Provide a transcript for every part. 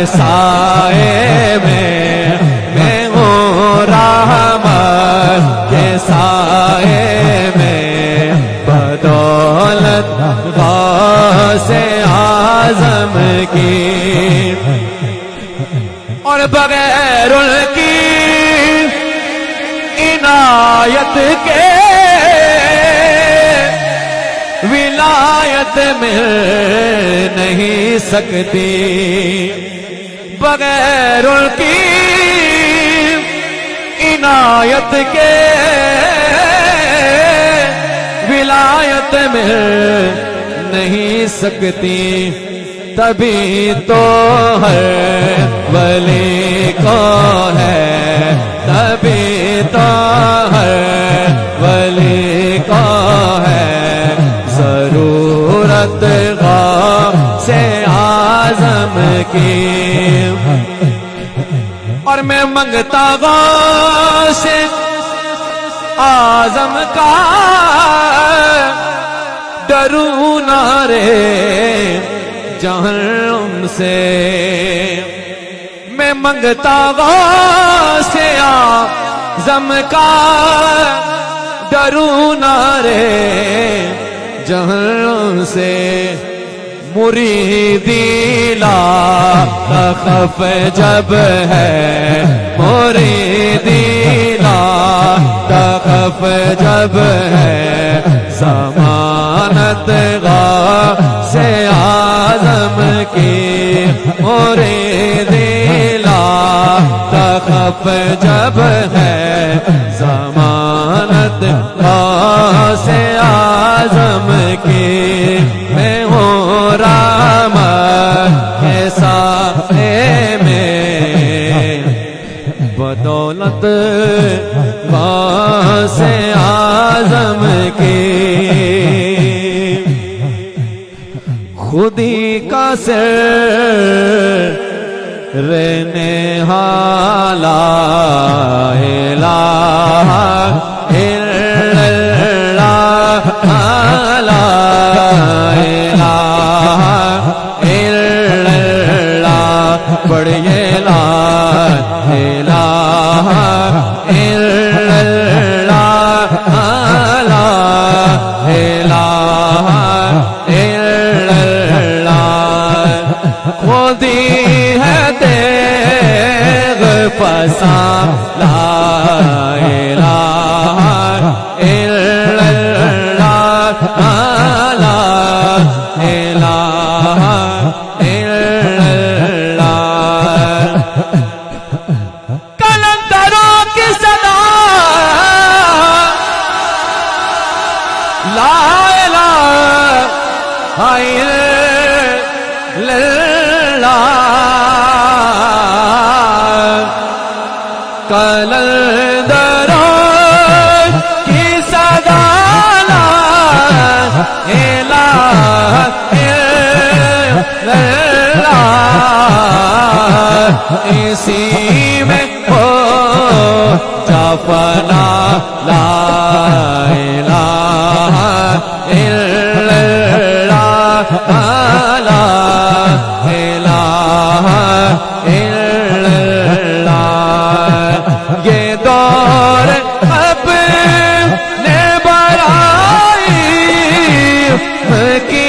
साए में, मैं हूँ रहमत के साए में, बदौलत गौसे आज़म की। और बगैर उनकी इनायत के विलायत मिल नहीं सकती, बगैर उनकी इनायत के विलायत मिल नहीं सकती। तभी तो हर वली को है, तभी तो हर वली को है जरूरत गौसे आज़म की। और मैं मंगता गौसे आज़म का, डरूं ना रे जहन्नुम से। मैं मंगता गौसे आज़म का, डरूं ना रे जहन्नुम से। मुरीदी ला तखफ जब है, मुरीदी ला तखफ जब है, ज़मानत गौसे आज़म की। मुरीदी ला तखफ जब है, ज़मानत गौसे आज़म की। मैं हूँ रहमत के साए में, बदौलत गौसे आज़म की। खुदी का सिर रहने हाला इलाहा इल्लल्लाह, ला इलाहा इल्लल्लाह, पढ़िए ला इलाहा इल्लल्लाह, ला इलाहा इल्लल्लाह। खुदी है तेग फसा, ला इलाहा इल्लल्लाह, ला इलाहा इल्लल्लाह। कलंदरों की सदा ला इलाहा इल्लल्लाह, कलंदरों की सदा ला इलाहा इल्लल्लाह। इसी में हो जाफना, ला इलाहा इल्लल्लाह, ला इलाहा इल्लल्लाह। ये दौर अपने बड़ाई की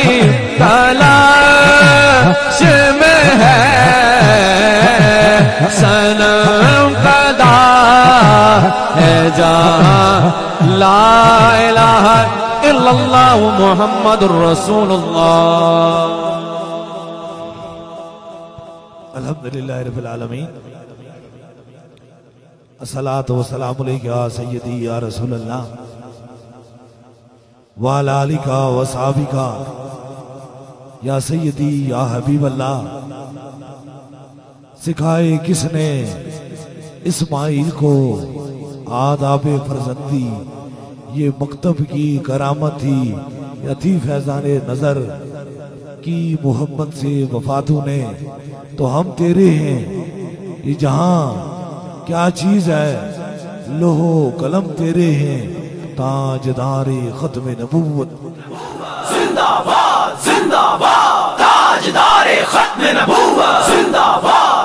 तलाश में है, सनम कदा है जहाँ, ला इलाहा इल्लल्लाह मुहम्मदुर रसूलुल्लाह। अल्हम्दुलिल्लाह रब्बिल आलमीन, अस्सलातु वस्सलामु अलैका या सय्यदी या रसूलल्लाह, व अला आलिका व सहाबिका या सय्यदी या हबीबल्लाह। सिखाए किसने इस्माइल को आदाबे फरजंदी, ये मकतब की करामत थी, यथी फैजाने नजर की मोहब्बत से वफातों ने। तो हम तेरे हैं, ये जहां क्या चीज है, लोहो कलम तेरे हैं, ताजदारे खत्म नबूवत। जिंदाबाद जिंदाबाद ताजदारे खत्म नबूवत, जिंदाबाद।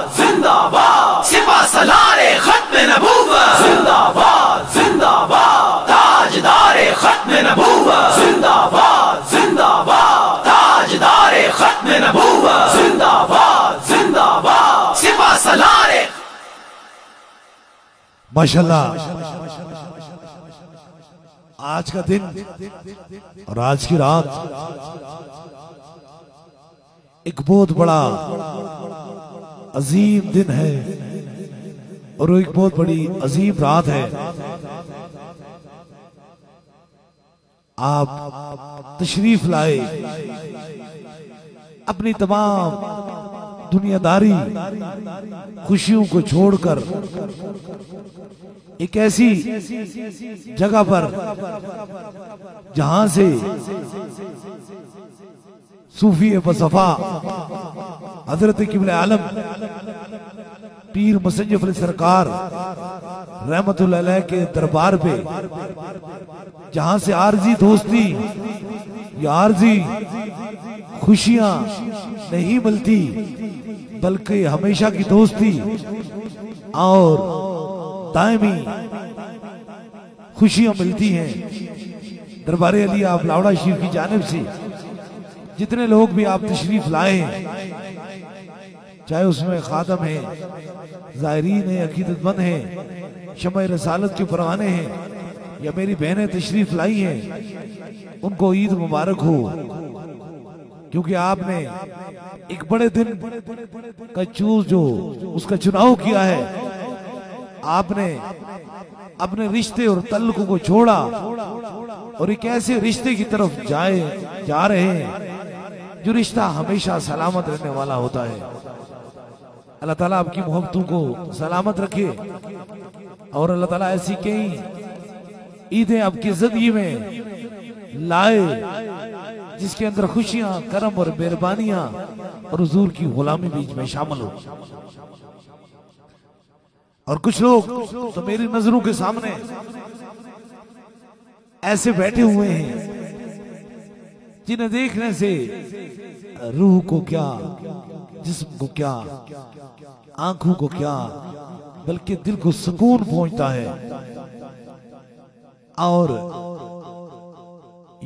माशाल्लाह आज का दिन और आज की रात एक बहुत बड़ा अजीम दिन है और एक बहुत बड़ी अजीम रात है। आप तशरीफ लाए अपनी तमाम दुनियादारी खुशियों को छोड़कर एक ऐसी जगह पर जहां से सूफी बसफा हजरत किबले आलम पीर मुसन्निफ अली सरकार रहमतुल्लाह अलैह के दरबार पे जहां से आरजी दोस्ती या आरजी खुशियां नहीं मिलती बल्कि हमेशा की दोस्ती और दायमी खुशियां मिलती हैं। दरबारे अली आप लावड़ा शरीफ की जानिब से जितने लोग भी आप तशरीफ लाए हैं, चाहे उसमें खादम है, ज़ायरीन है, अकीदतमंद है, शम्ए रसालत के परवाने हैं या मेरी बहनें तशरीफ लाई हैं, उनको ईद मुबारक हो। क्योंकि आपने एक बड़े दिन का उसका चुनाव किया है। आपने अपने रिश्ते और तल्लुक को छोड़ा और एक ऐसे रिश्ते की तरफ जा रहे हैं जो रिश्ता हमेशा सलामत रहने वाला होता है। अल्लाह ताला आपकी मोहब्बतों को सलामत रखे और अल्लाह ताला ऐसी कई ईदें आपकी जिंदगी में लाए जिसके अंदर खुशियां, करम और मेहरबानियां और हुजूर की गुलामी बीच में शामिल हो। और कुछ लोग तो मेरी नजरों के सामने ऐसे बैठे हुए हैं जिन्हें देखने से रूह को क्या, जिस्म को क्या, आंखों को क्या, बल्कि दिल को सुकून पहुंचता है। और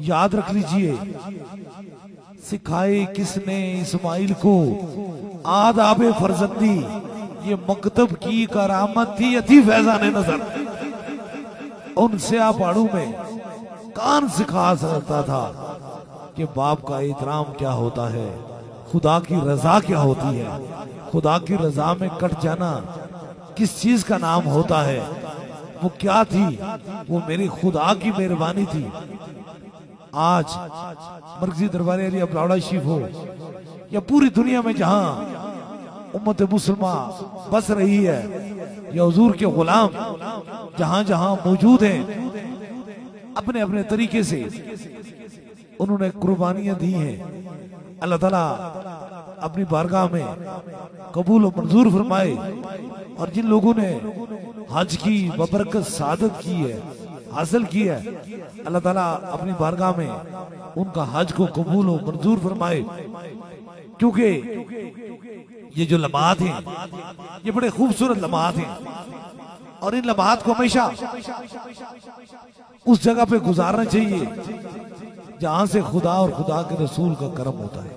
याद रख लीजिए, सिखाए किसने इस्माइल को आदाबे फरजंदी, ये मकतब की करामत थी अती फैजाने नजर। उनसे आप पहाड़ों में कान सिखा सकता था कि बाप का एहतराम क्या होता है, खुदा की रजा क्या होती है, खुदा की रजा में कट जाना किस चीज का नाम होता है, वो क्या थी, वो मेरी खुदा की मेहरबानी थी। आज मरकजी दरबार अली लावड़ा शरीफ हो या पूरी दुनिया में जहां उम्मत मुसलमान बस रही है या हुजूर के गुलाम जहां जहां मौजूद हैं, अपने अपने तरीके से उन्होंने कुर्बानियां दी हैं। अल्लाह ताला अपनी बारगाह में कबूल और मंजूर फरमाए। और जिन लोगों ने हज की बबरकत सादत की है, हासिल की है, अल्लाह ताला अपनी बारगाह में उनका हज को कबूल और मंजूर फरमाए। क्योंकि ये जो लम्हात हैं ये बड़े खूबसूरत लम्हात हैं और इन लम्हात को हमेशा उस जगह पे गुजारना चाहिए जहां से खुदा और खुदा के रसूल का करम होता है।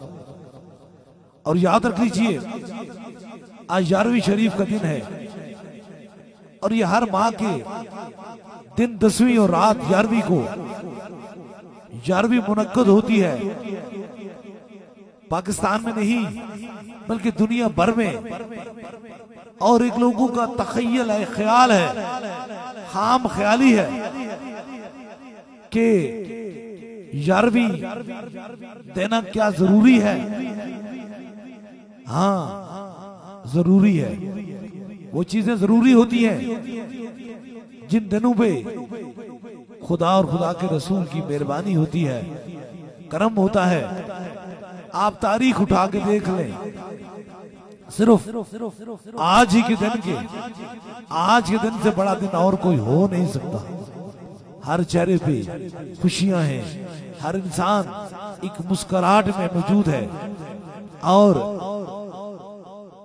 और याद रख लीजिए, आज 11वीं शरीफ का दिन है और ये हर माह के दिन 10वीं और रात 11वीं को 11वीं मुनक्कद होती है। पाकिस्तान में नहीं बल्कि दुनिया भर में। और एक लोगों का तखय्युल है, ख्याल है, खाम ख्याली है कि 11वीं देना क्या जरूरी है। हाँ, जरूरी है। वो चीजें जरूरी होती हैं जिन दिनों पे खुदा और खुदा के रसूल की मेहरबानी होती है, करम होता है। आप तारीख उठा के देख लें, सिर्फ आज ही के दिन के, आज के दिन से बड़ा दिन और कोई हो नहीं सकता। हर चेहरे पे खुशियां हैं, हर इंसान एक मुस्कुराहट में मौजूद है। और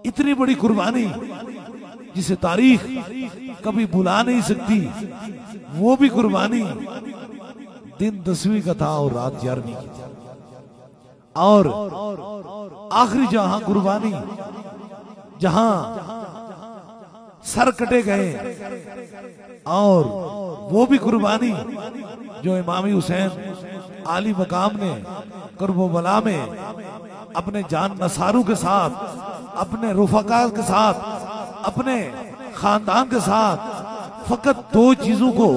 इतनी बड़ी कुर्बानी जिसे तारीख कभी भुला नहीं सकती, वो भी कुर्बानी दिन 10वीं का था और रात 11वीं की थी। और आखिरी जहां कुर्बानी, जहां सर कटे गए, और वो भी कुर्बानी जो इमामी हुसैन आली मकाम ने करबला में अपने जान नसारू के साथ, अपने रुफका के साथ, अपने खानदान के साथ फकत दो चीजों को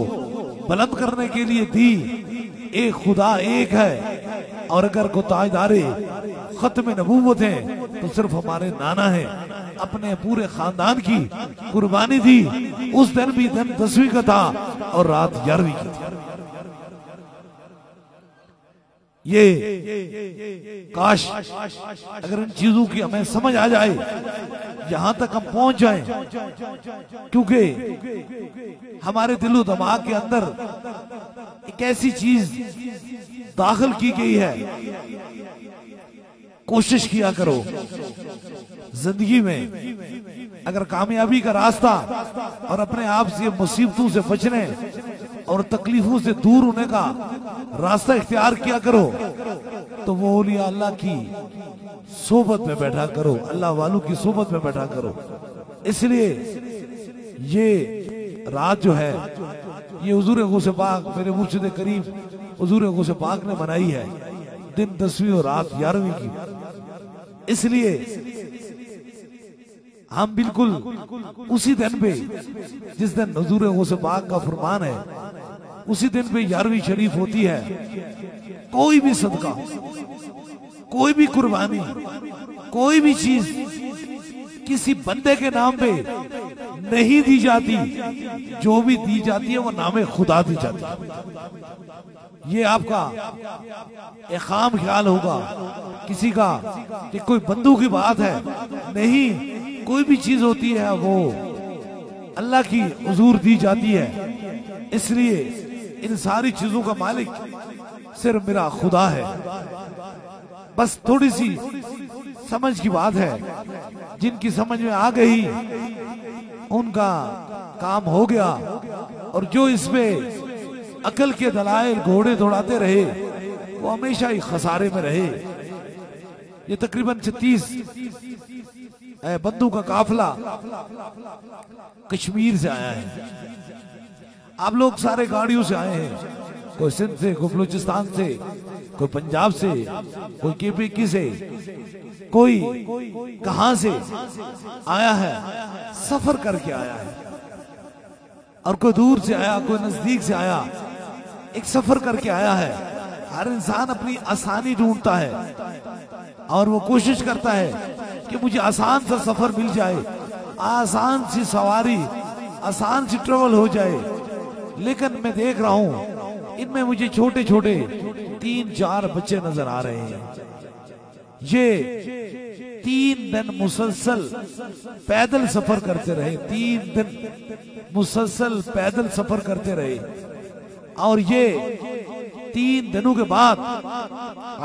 बुलंद करने के लिए दी। एक खुदा एक है, और अगर को ताजदारे खत्म नबूवत है तो सिर्फ हमारे नाना है। अपने पूरे खानदान की कुर्बानी दी। उस दिन भी दिन 10वीं का था और रात 11वीं की थी। ये काश अगर इन चीजों की हमें समझ आ जाए, यहां तक हम पहुंच जाएं, क्योंकि हमारे दिलो दिमाग के अंदर एक ऐसी चीज दाखिल की गई है। कोशिश किया करो जिंदगी में अगर कामयाबी का रास्ता और अपने आप से मुसीबतों से बचने और तकलीफों से दूर होने का रास्ता इख्तियार किया करो, तो वो औलिया अल्लाह की सोबत में बैठा करो, अल्लाह वालों की सोबत में बैठा करो। इसलिए ये रात जो है ये हुजूर गौसे पाक मेरे मुर्शिद करीम हुजूर गौसे पाक ने बनाई है, दिन 10वीं और रात 11वीं की। इसलिए हम बिल्कुल उसी दिन पे जिस दिन हुजूर गौसे पाक का फरमान है, उसी दिन पे 11वीं शरीफ होती है। कोई भी सदका, कोई भी कुर्बानी, कोई भी चीज किसी बंदे के नाम पे नहीं दी जाती। जो भी दी जाती है वो नामे खुदा दी जाती है। ये आपका एक खाम ख्याल होगा किसी का कि कोई बंदूक की बात है, नहीं, कोई भी चीज होती है वो अल्लाह की हुजूर दी जाती है। इसलिए इन सारी चीजों का मालिक सिर्फ मेरा खुदा है। बस थोड़ी सी समझ की बात है, जिनकी समझ में आ गई उनका काम हो गया, और जो इसमें अकल के दलाइल घोड़े दौड़ाते रहे वो हमेशा ही खसारे में रहे। ये तकरीबन 36 बंदूक का काफला कश्मीर से आया है। आप लोग सारे गाड़ियों से आए हैं, कोई सिंध से, कोई बलूचिस्तान से, कोई पंजाब से, कोई केपी से, कोई कहां से आया है, सफर करके आया है। और कोई दूर से आया, कोई नजदीक से आया, एक सफर करके आया है। हर इंसान अपनी आसानी ढूंढता है और वो कोशिश करता है कि मुझे आसान सा सफर मिल जाए, आसान सी सवारी, आसान सी ट्रेवल हो जाए। लेकिन मैं देख रहा हूं इनमें मुझे छोटे छोटे 3-4 बच्चे नजर आ रहे हैं। ये 3 दिन मुसलसल पैदल सफर करते रहे, 3 दिन मुसलसल पैदल सफर करते रहे। और ये 3 दिनों के बाद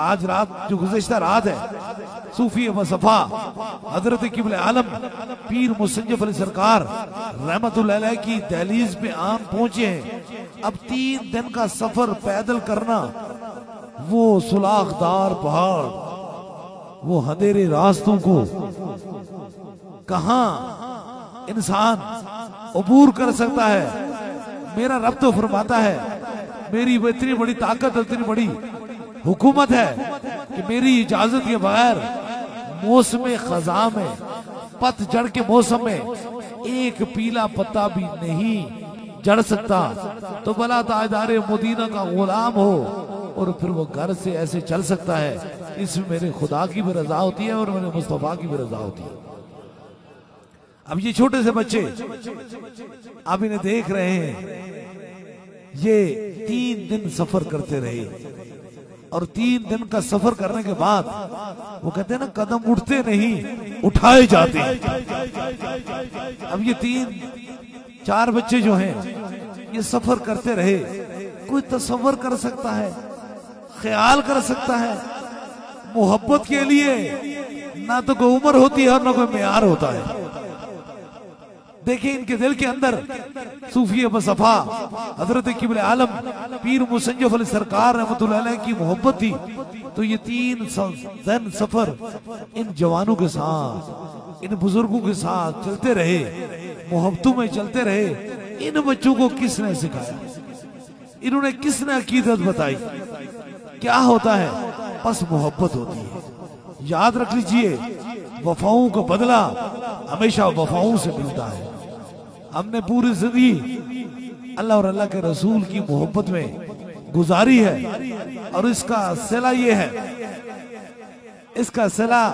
आज रात जो गुज़िश्ता रात है, सूफी वसफा हजरत किबले आलम पीर मुसंजफ अली सरकार रहमतुल्लाह अलैह की दहलीज पे आम पहुंचे हैं। अब 3 दिन का सफर पैदल करना, वो सुलाखदार पहाड़, वो अंधेरे रास्तों को कहां इंसान अबूर कर सकता है। मेरा रब तो फरमाता है, मेरी वो इतनी बड़ी ताकत, इतनी बड़ी हुकूमत है कि मेरी इजाजत के बगैर मौसम खजा में, पतझड़ के मौसम में एक पीला पत्ता भी नहीं जड़ सकता। तो भला ताजदारे मदीना का गुलाम हो और फिर वो घर से ऐसे चल सकता है। इसमें मेरे खुदा की भी रजा होती है और मेरे मुस्तफा की भी रजा होती है। अब ये छोटे से बच्चे आप इन्हें देख रहे हैं, ये 3 दिन सफर करते रहे और 3 दिन का सफर करने के बाद वो कहते हैं ना, कदम उठते नहीं उठाए जाते हैं। अब ये 3-4 बच्चे जो हैं ये सफर करते रहे। कोई तसव्वुर कर सकता है, ख्याल कर सकता है, मोहब्बत के लिए ना तो कोई उम्र होती है और ना कोई मेयार होता है। देखिए इनके दिल के अंदर सूफी वसफा हजरत किबले आलम पीर मुसंजफ अली सरकार रहमतुल्लाह अलैह की मोहब्बत थी। तो ये 3 दिन सफर इन जवानों के साथ, इन बुजुर्गों के साथ चलते रहे। मोहब्बतों में चलते रहे। इन बच्चों को किसने सिखाया, इन्होंने किसने अकीदत बताई, क्या होता है? बस मोहब्बत होती है। याद रख लीजिए, वफाओं का बदला हमेशा वफाओं से मिलता है। हमने पूरी जिंदगी अल्लाह और अल्लाह के रसूल की मोहब्बत में गुजारी है, और इसका सिला ये है, इसका सिला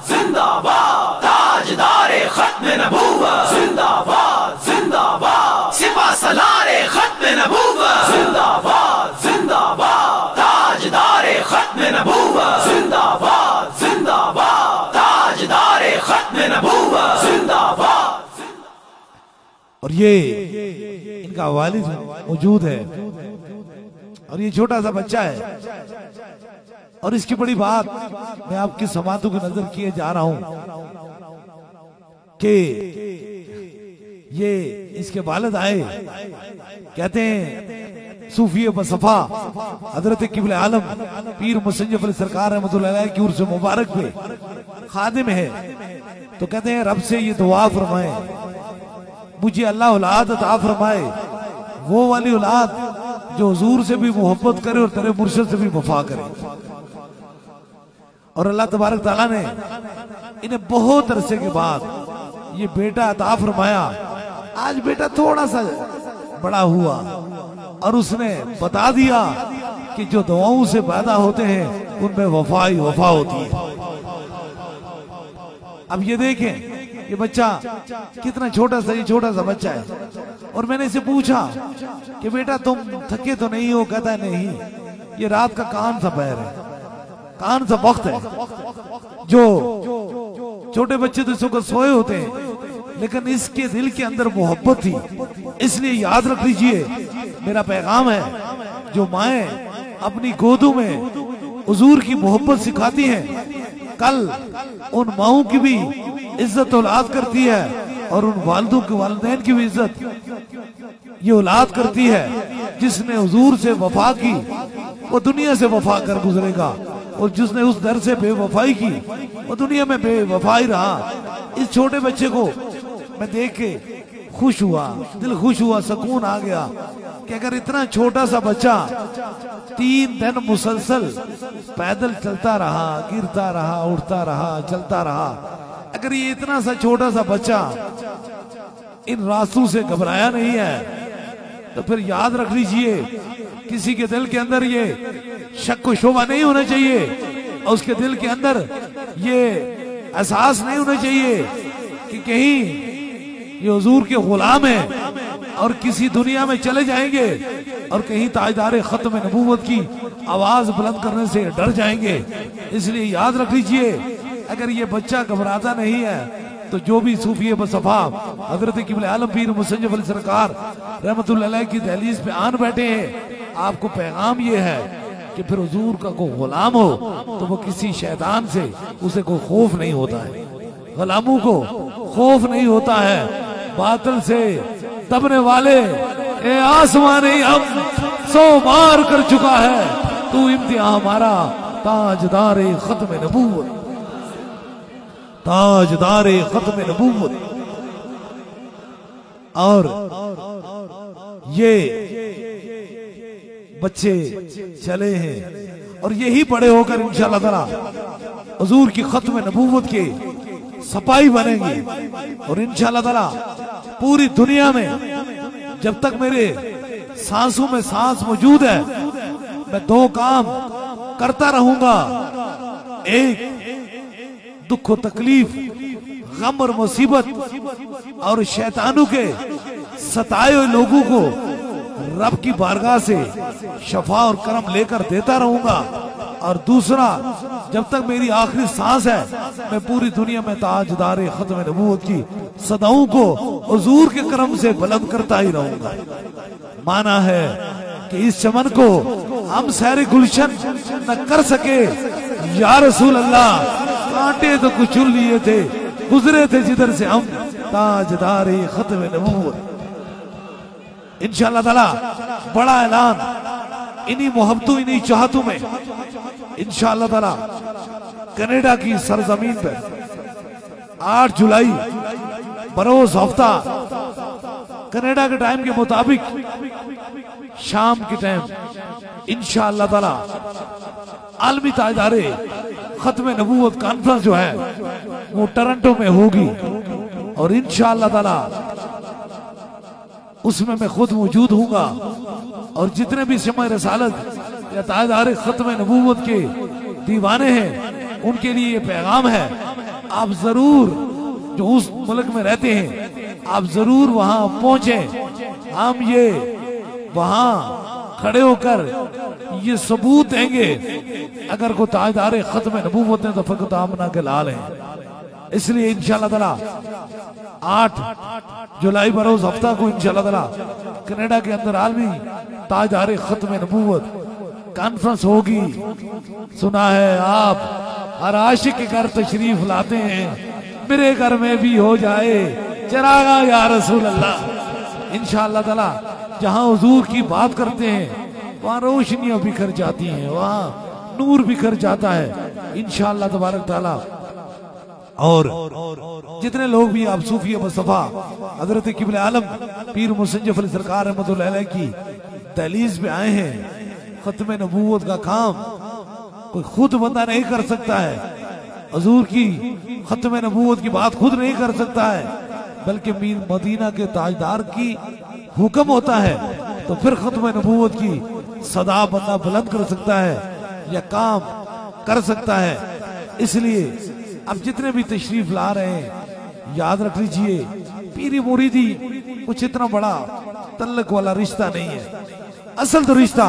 जिंदाबाद ताजदारे खत्म नबूवत, जिंदाबाद जिंदाबाद सिपा सलारे खत्म नबूवत, जिंदाबाद जिंदाबाद ताजदारे खत्म नबूवत, जिंदाबाद जिंदाबाद ताजदारे खत्म नबूवत, जिंदाबाद। और ये इनका वालिद मौजूद है, और ये छोटा सा बच्चा है। और इसकी बड़ी बात मैं आपकी समातों की नजर किए जा रहा हूं कि ये इसके वालिद आए, कहते हैं सूफी बसफा हजरत किबले आलम पीर मुसंजफ अली सरकार रहमतुल्लाह अलैह की उर्स मुबारक पे खादिम है। तो कहते हैं रब से ये दुआ फरमाए, मुझे अल्लाह औलाद अता फरमाए, वो वाली औलाद जो हुजूर से भी मोहब्बत करे और तेरे मुर्शिद से भी वफा करे। और अल्लाह तबारक ताला ने इन्हें बहुत अरसे के बाद ये बेटा अता फरमाया। आज बेटा थोड़ा सा बड़ा हुआ और उसने बता दिया कि जो दुआओं से पैदा होते हैं उनमें वफा ही वफा होती है। अब ये देखें, ये बच्चा कितना छोटा सा, ये छोटा सा बच्चा है। और मैंने इसे पूछा कि बेटा तुम थके तो नहीं हो? कहता है नहीं, ये रात का कान सा पैर है, कान सा वक्त है। जो छोटे बच्चे तो इसको सोए होते हैं, लेकिन इसके दिल के अंदर मोहब्बत थी। इसलिए याद रख लीजिए, मेरा पैगाम है, जो माएं अपनी गोदों में हुजूर की मोहब्बत सिखाती हैं, कल उन माओं की भी इज्जत औलाद करती है, और उन वालिदों के वालिदैन की भी इज्जत ये औलाद करती है। जिसने हुजूर से वफा की वो दुनिया से वफा कर गुजरेगा, और जिसने उस दर से बेवफाई की वो दुनिया में बेवफाई रहा। इस छोटे बच्चे को मैं देख के खुश हुआ, दिल खुश हुआ, सुकून आ गया कि अगर इतना छोटा सा बच्चा 3 दिन मुसलसल पैदल चलता रहा, गिरता रहा, उठता रहा, चलता रहा, अगर ये इतना सा छोटा सा बच्चा इन रास्तों से घबराया नहीं है, तो फिर याद रख लीजिए, किसी के दिल के अंदर ये शक व शोभा नहीं होना चाहिए, और उसके दिल के अंदर ये एहसास नहीं होना चाहिए कि कहीं ये हुजूर के गुलाम हैं और किसी दुनिया में चले जाएंगे और कहीं ताजदार खत्म नबूवत की आवाज बुलंद करने से डर जाएंगे। इसलिए याद रख लीजिए, अगर ये बच्चा घबराता नहीं है तो जो भी सूफी बसफा हजरत किबले आलम पीर मुसंजफ अली सरकार रहमतुल्लाह अलैह की दहलीज पे आन बैठे हैं, आपको पैगाम ये है कि फिर हुजूर का कोई गुलाम हो तो वो किसी शैतान से उसे कोई खौफ नहीं होता है, गुलामों को खौफ नहीं होता है। बातिल से दबने वाले ए आसमां नहीं हम 100 बार कर चुका है, तू इम्तिहान हमारा ताजदार खत्म नबूवत, ताजदार खत्म नबूवत। और ये बच्चे चले हैं और यही बड़े होकर इंशाअल्लाह ताला हुजूर की खत्म नबूवत के सपाई बनेंगे। और इंशाअल्लाह ताला पूरी दुनिया में जब तक मेरे सांसों में सांस मौजूद है, मैं 2 काम करता रहूंगा। एक, दुख और तकलीफ गम और मुसीबत और शैतानों के सताए हुए लोगों को रब की बारगाह से शफा और करम लेकर देता रहूंगा। और दूसरा, जब तक मेरी आखिरी सांस है मैं पूरी दुनिया में ताजदार खत्म नबूवत की सदाओं को हुजूर के करम से बुलंद करता ही रहूंगा। माना है कि इस चमन को हम सैर गुलशन न कर सके, या रसूल अल्लाह कांटे तो कुचल लिए थे, गुजरे थे जिधर से हम ताजदार खत्म नबूवत। इंशाअल्लाह ताला बड़ा ऐलान इन्हीं मोहब्बतों इन्हीं चाहतों में इंशाअल्लाह ताला कनाडा की सरजमीन पर 8 जुलाई बरोज हफ्ता कनाडा के टाइम के मुताबिक शाम के टाइम इंशाअल्लाह ताला आलमी ताजदारे खत्म नबूवत कॉन्फ्रेंस जो है वो टोरंटो में होगी। और इंशाअल्लाह ताला उसमें मैं खुद मौजूद हूंगा। और जितने भी शम्मा रसालत या ताजदार खत्म नबूवत के दीवाने हैं उनके लिए ये पैगाम है, आप जरूर जो उस मुल्क में रहते हैं आप जरूर वहां पहुंचे। हम ये वहां खड़े होकर ये सबूत देंगे, अगर कोई ताजदार खत्म नबूवत है तो फकत आमना के लाल हैं। इसलिए इंशाअल्लाह ताला 8 जुलाई बरोज हफ्ता को इंशाअल्लाह ताला कनाडा के अंदर आलमी ताजदार खत्म नबूवत कॉन्फ्रेंस होगी। सुना है आप हर आशिक के घर तशरीफ लाते हैं, मेरे घर में भी हो जाए चरागा या रसूल अल्लाह। इंशाअल्लाह ताला जहां हुजूर की बात करते हैं वहां रोशनियां बिखर जाती हैं, वहां नूर बिखर जाता है इंशाअल्लाह तबारक ताला। और जितने लोग भी आप सूफी मुस्तफा हजरत किबले आलम पीर मुसंजफ अली सरकार रहमतुल्लाह अलैह की दहलीज पे आए हैं। खत्म नबूवत का काम कोई खुद बंदा नहीं कर सकता है, हुजूर की खत्म नबूवत की बात खुद नहीं कर सकता है, बल्कि मीर मदीना के ताजदार की हुक्म होता है तो फिर खत्म नबूवत की सदा बंदा बुलंद कर सकता है या काम कर सकता है। इसलिए अब जितने भी तशरीफ ला रहे हैं याद रख लीजिए, पीरी मुरीदी कुछ इतना बड़ा तल्लक वाला रिश्ता नहीं है। असल तो रिश्ता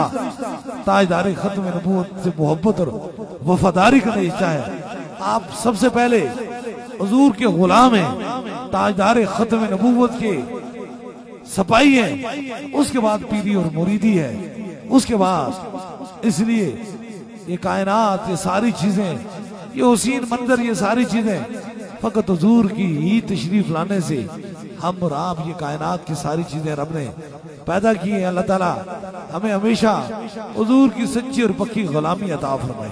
ताजदार खत्म नबूवत से मोहब्बत और वफादारी का रिश्ता है। आप सबसे पहले हुजूर के गुलाम हैं, ताजदार खत्म नबूवत के सपाई है, उसके बाद पीरी और मुरीदी है, उसके बाद। इसलिए ये कायनात, ये सारी चीजें, ये हुसीन मंजर, ये सारी चीजें फकत हुजूर की ही तशरीफ लाने से हम और आप, ये कायनात की सारी चीजें रब ने पैदा की है। अल्लाह ताला हमें हमेशा हुजूर की सच्ची और पक्की गुलामी अता फरमाए।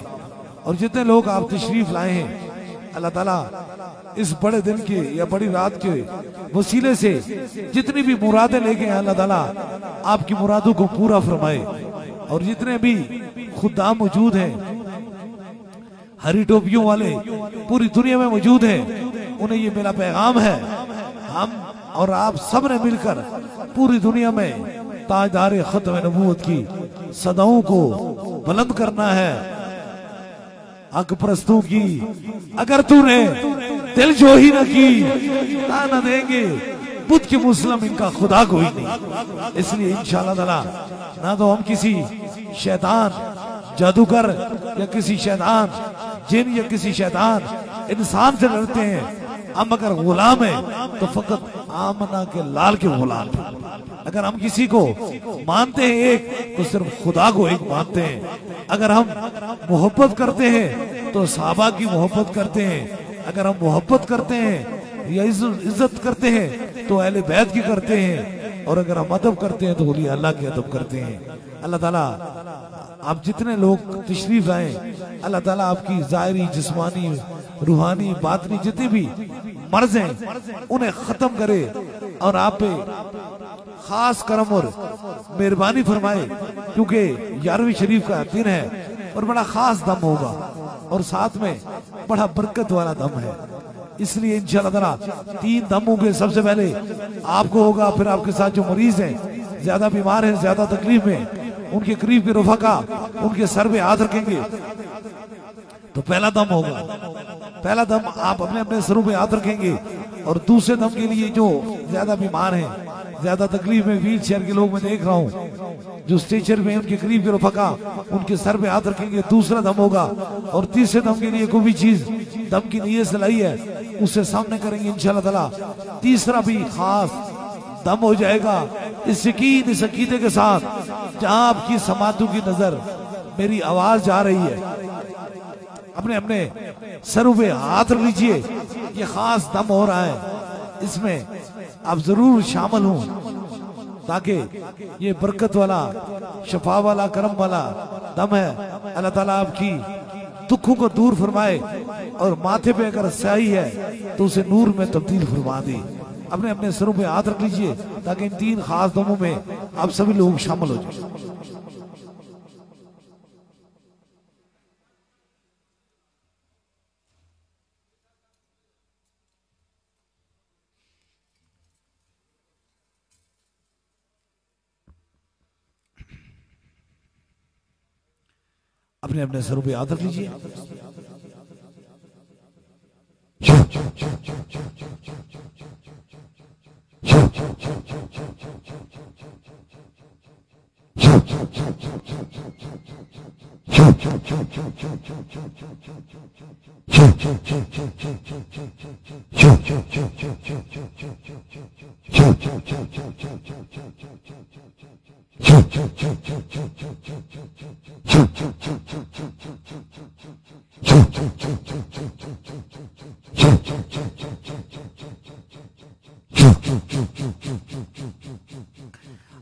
और जितने लोग आप तशरीफ लाए हैं अल्लाह ताला इस बड़े दिन के या बड़ी रात के वसीले से जितनी भी मुरादें लेके हैं अल्लाह ताला आपकी मुरादों को पूरा फरमाए। और जितने भी खुदा मौजूद हैं, हरी टोपियों वाले पूरी दुनिया में मौजूद हैं, उन्हें ये मेरा पैगाम है, हम और आप सब ने मिलकर पूरी दुनिया में ताजदार खत्म नबूवत की सदाओं को बुलंद करना है। हक परस्तों की अगर तूने दिल जो ही न की न देंगे बुद्ध के मुस्लिम इनका खुदा कोई नहीं। इसलिए इंशाअल्लाह ताला ना तो हम किसी शैतान जादूगर या किसी शैतान जिन या किसी शैतान इंसान से डरते हैं, हम अगर गुलाम है तो फकत आमना के लाल के गुलाम हैं। अगर हम किसी को मानते हैं एक तो सिर्फ खुदा को एक मानते हैं। अगर हम मोहब्बत करते हैं तो सहाबा की मोहब्बत करते हैं। अगर हम मोहब्बत करते हैं या इज्जत करते हैं तो अहले बैत की करते हैं। और अगर हम अदब करते हैं तो वली अल्लाह की अदब करते हैं। अल्लाह ताला आप जितने लोग तशरीफ लाए अल्लाह ताला आपकी जाहिरी, जिस्मानी, रूहानी, बातनी जितने भी मर्ज हैं उन्हें खत्म करे और आप पे खास करम और मेहरबानी फरमाए, क्योंकि 11वीं शरीफ का दिन है और बड़ा खास दम होगा और साथ में बड़ा बरकत वाला दम है। इसलिए इंशाअल्लाह ताला 3 दम होंगे। सबसे पहले आपको होगा, फिर आपके साथ जो मरीज हैं, ज्यादा बीमार हैं, ज्यादा तकलीफ में, उनके करीब के रफका उनके सर पे हाथ रखेंगे तो पहला दम होगा। पहला दम आप अपने अपने सरों पे हाथ रखेंगे और दूसरे दम के लिए जो ज्यादा बीमार हैं, ज्यादा तकलीफ में, व्हील चेयर के लोग मैं देख रहा हूँ जो स्ट्रेचर में उनके करीब के रफका, उनके सर पे हाथ रखेंगे, दूसरा दम होगा। और तीसरे दम के लिए कोई भी चीज दम की नीयत से लाई है उससे सामने करेंगे इंशाल्लाह ताला। तीसरा भी खास दम हो जाएगा इस यकीन, इस अकीदे के साथ जहां आपकी समातों की नजर मेरी आवाज जा रही है, अपने अपने सरों पे हाथ रख लीजिए। ये खास दम हो रहा है, इसमें आप जरूर शामिल हों ताकि ये बरकत वाला, शफा वाला, करम वाला दम है। अल्लाह ताला आपकी दुखों को दूर फरमाए और माथे पे अगर स्याही है तो उसे नूर में तब्दील फरमा दे। अपने अपने सरों पे हाथ रख लीजिए ताकि इन 3 खास दमों में आप सभी लोग शामिल हो जाए। अपने अपने सरों पे हाथ रख लीजिए।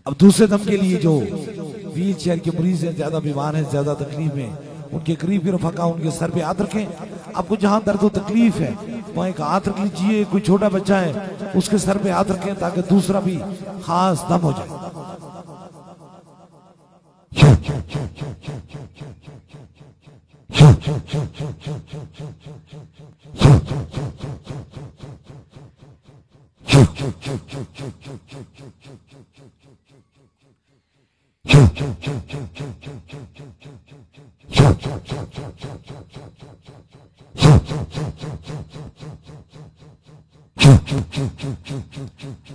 अब दूसरे दम के लिए जो व्हील चेयर के मरीज हैं, ज्यादा बीमार हैं, ज्यादा तकलीफ में, उनके करीब के रफका उनके सर पे हाथ रखें। आपको जहां दर्द तकलीफ है वहां एक हाथ रख लीजिए। कोई छोटा बच्चा है उसके सर पे हाथ रखें ताकि दूसरा भी खास दम हो जाए।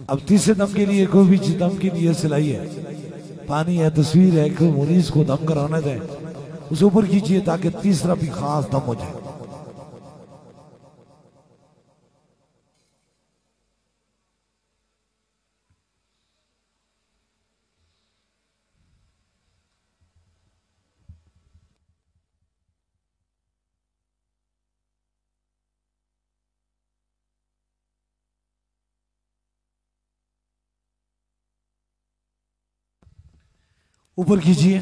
अब तीसरे दम के लिए कोई भी दम की नीयत से लाई है, पानी है, तस्वीर है, कोई मरीज को दम कराना जाए उसे ऊपर कीजिए ताकि तीसरा भी खास दम हो जाए। ऊपर कीजिए।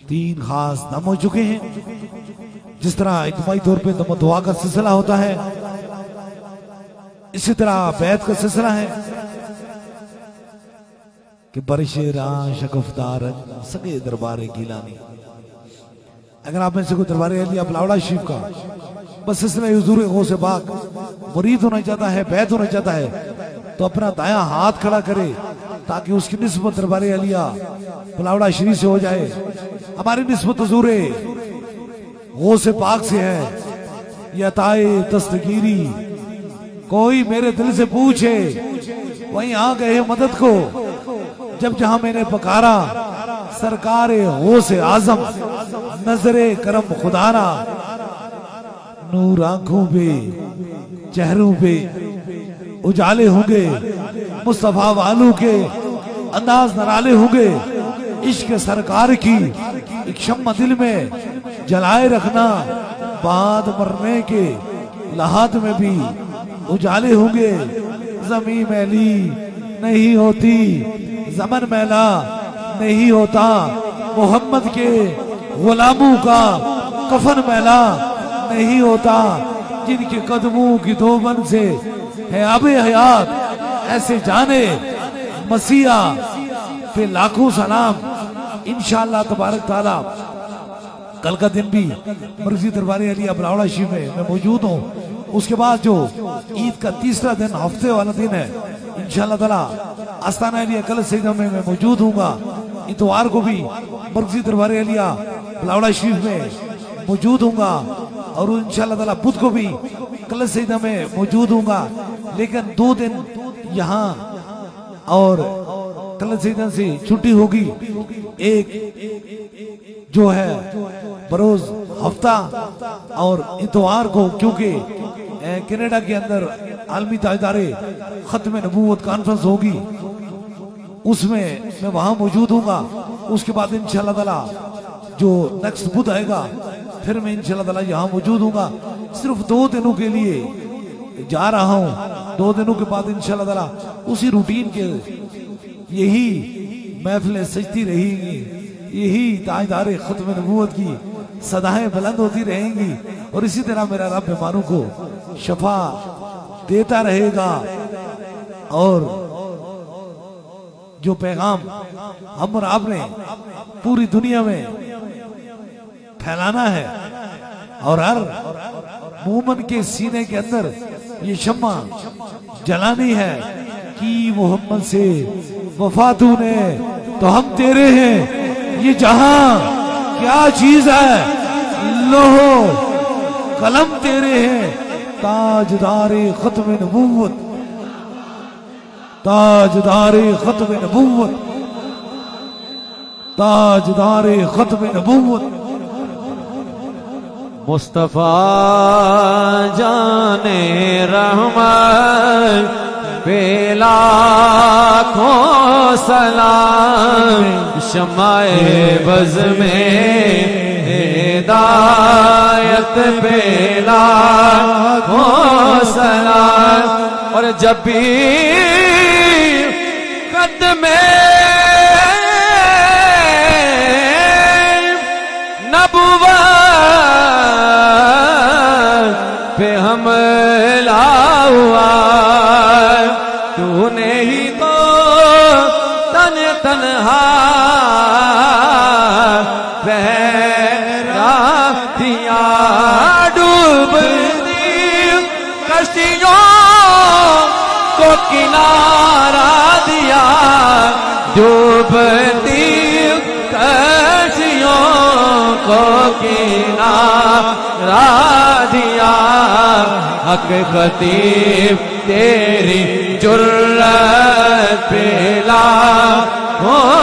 तीन खास दम हो चुके हैं। जिस तरह इज्तिमाई तौर पे दम दुआ का सिलसिला होता है, इसी तरह बैत का सिलसिला है कि बरशेरा शगुफ्तार सगे दरबारे गिलानी। अगर आप में से कोई दरबारे अलिया बलावड़ा शरीफ का बस सिलसिला हुजूर गौसे पाक मुरीद होना चाहता है, बैत होना चाहता है, तो अपना दायां हाथ खड़ा करे ताकि उसकी निस्बत दरबारे अलिया बलावड़ा शरीफ से हो जाए। हमारी निस्बत हुजूर गौसे पाक से है। यह ताए दस्तगीरी कोई मेरे दिल से पूछे वहीं आ गए मदद को, जब जहां मैंने पकारा सरकारे गौसे आजम नजरे करम खुदारा। नूर आंखों पे चेहरों पे उजाले होंगे, मुस्तफा वालों के अंदाज नराले होंगे। इश्क सरकार की एक शम्मा दिल में जलाए रखना, बाद मरने के लहात में भी उजाले होंगे। जमी मैली नहीं होती, ज़मन मैला नहीं होता, मोहम्मद के गुलामों का कफन मैला नहीं होता, जिनके कदमों की दोबन से है आबे हयात, ऐसे जाने मसीहा पे लाखों सलाम। इंशाअल्लाह तबारक ताला कल का दिन भी मर्कज़ी दरबार अलिया बलावड़ा शरीफ में मैं मौजूद हूँ। उसके बाद जो ईद का तीसरा दिन हफ्ते वाला दिन है, इंशाअल्लाह ताला आस्ताना अलिया कल सईदा में मैं मौजूद हूँगा। इतवार को भी मर्कज़ी दरबार अलिया बलावड़ा शरीफ में मौजूद हूँगा और इंशाअल्लाह ताला बुध को भी कल सईदा में मौजूद हूँगा। लेकिन 2 दिन यहाँ और कल सईदा से छुट्टी होगी। एक जो है बरोज हफ्ता और इतवार को, क्योंकि कनाडा के अंदर आलमी ताजदारे खत्म नबूवत कॉन्फ्रेंस होगी, उसमें मैं वहां मौजूद हूँगा। उसके बाद इंशाअल्लाह ताला जो नेक्स्ट बुध आएगा फिर मैं इंशाअल्लाह ताला यहाँ मौजूद हूँगा। सिर्फ 2 दिनों के लिए जा रहा हूँ। 2 दिनों के बाद इंशाअल्लाह ताला उसी रूटीन के यही महफिलें सजती रहेंगी, यही ताजदारे खत्म नबूवत की सदाएं बुलंद होती रहेंगी और इसी तरह मेरा रब बीमारों को शफा देता रहेगा। और जो पैगाम हम और आपने पूरी दुनिया में फैलाना है और हर मोमन के सीने के अंदर ये शम्मा जलानी है कि मोहम्मद से वफा तूने तो हम तेरे हैं, ये जहां क्या चीज है, लोहो कलम तेरे हैं, ताजदारे खत्म नबूवत, ताजदारे खत्म नबूवत, ताजदारे खत्म नबूवत। मुस्तफा जाने रहमत पे लाखों सलाम, शमाए बज़ में हिदायत पे लाखों सलाम। और जब भी कदमे नबुवत पे हमला हुआ, तूने ही तो तन तन्हा पहरा दिया, डूब दी कश्तियों को किनारा दिया, डूबती कश्तियों को किनारा दिया। हक खतीब तेरी जुर्रत पे लाखों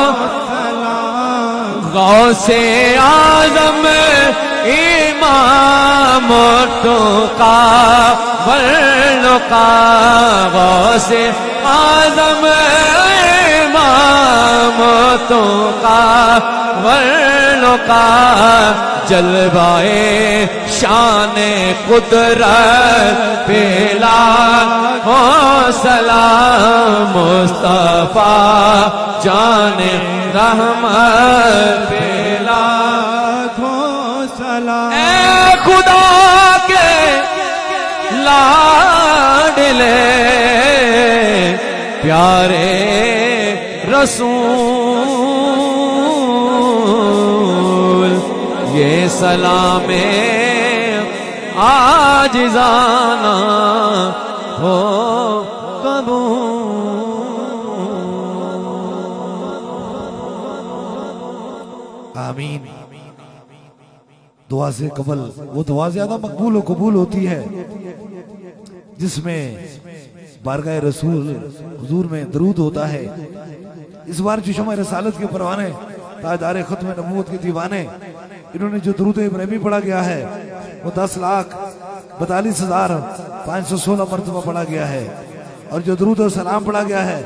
गौसे आज़म इमाम तो का गौसे आज़म इमाम तो का जलवाए शान कुदरत पे लाखों सलाम, मुस्तफा जाने रहमत पे लाखों सलाम। ए खुदा के लाडले प्यारे रसूल, ये सलामे आजिज़ाना हो कबूल। आमीन। दुआ से कबल वो दुआ ज्यादा मकबूल और कबूल होती है जिसमें बारगाह रसूल हुजूर में दरूद होता है। इस बार जो शम्मा रसालत के परवाने ताजदारे खत्म नबूवत के दीवाने, इन्होंने जो दरूद इब्राहिमी पढ़ा गया है वो 10,42,516 मरतबा पढ़ा गया है, और जो दरूद और सलाम पढ़ा गया है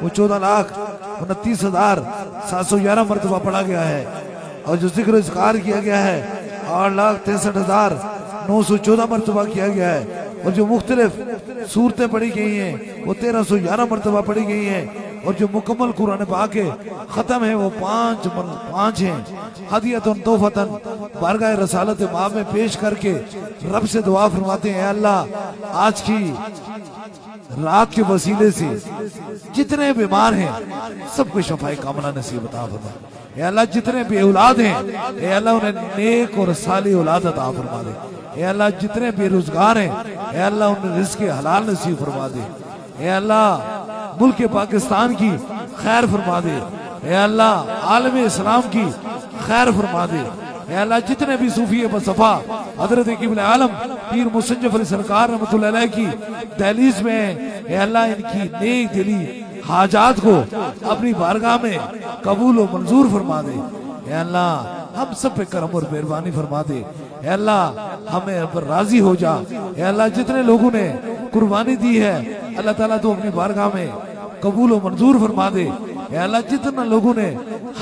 वो 14,29,711 मरतबा पढ़ा गया है, और जो जिक्र इज़कार किया गया है 8,63,914 मरतबा किया गया है, और जो मुख्तलिफ सूरतें पढ़ी गई हैं वो 1311 मरतबा पढ़ी गई हैं, और जो मुकम्मल कुरान पाक है खत्म है वो पांच हैं। हदियतुन तोहफतन बारगाह रसालत माब में पेश करके रब से दुआ फरमाते हैं, अल्लाह आज की रात के वसीले से जितने बीमार हैं सबको शफाए कामना नसीब अता फरमा। ए अल्लाह जितने बे औलाद हैं ए अल्लाह उन्हें नेक और साली औलाद अता फरमा दे। ए अल्लाह जितने बेरोजगार हैं ए अल्लाह उन्हें रिज़्क़ हलाल नसीब फरमा दे। ए अल्लाह मुल्क पाकिस्तान की खैर फरमा दे। ए अल्लाह आलम इस्लाम की खैर फरमा दे। ए अल्लाह जितने भी सूफी बसफा हजरत क़िबला आलम पीर मुसज्जफ अली सरकार रहमतुल्लाह अलैह की दहलीज में ए अल्लाह इनकी नेक दिली हाजात को अपनी बारगाह में कबूल और मंजूर फरमा दे। ए अल्लाह हम सब पे करम और मेहरबानी फरमा दे। ए अल्लाह हमें पर राजी हो जा। ए अल्लाह जितने लोगों ने कुर्बानी दी है अल्लाह ताला तो अपनी बारगाह में कबूल और मंजूर फरमा दे। ए अल्लाह जितना लोगों ने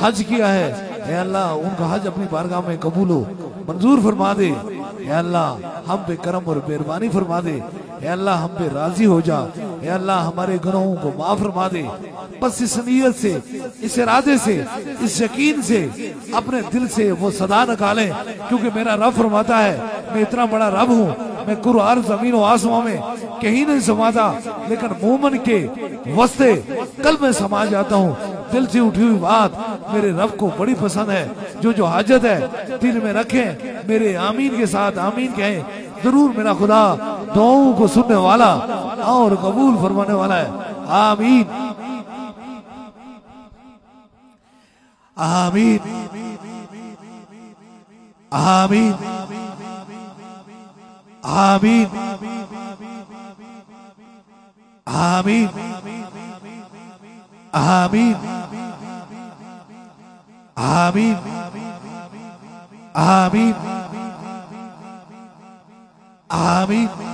हज किया है ए अल्लाह उनका हज अपनी बारगाह में कबूल हो मंजूर फरमा दे। ए अल्लाह हम पे करम और मेहरबानी फरमा दे। ए अल्लाह हम पे राजी हो जा। ए अल्लाह हमारे गुनाहों को माफ फरमा दे। बस इस नीयत से, इस इरादे से, इस यकीन से अपने दिल से वो सदा निकालें, क्योंकि मेरा रब फरमाता है मैं इतना बड़ा रब हूँ, मैं कुरान जमीन और आसमां में कहीं नहीं समाता, लेकिन मोमन के वस्ते कल में समा जाता हूँ। दिल से उठी हुई बात मेरे रब को बड़ी पसंद है। जो हाजत है दिल में रखें, मेरे आमीन के साथ आमीन कहें, जरूर मेरा खुदा दुआओं को सुनने वाला और कबूल फरमाने वाला है। आमीन आमीन आमीन आमीन आमीन आमीन आमीन आमीन आमीन।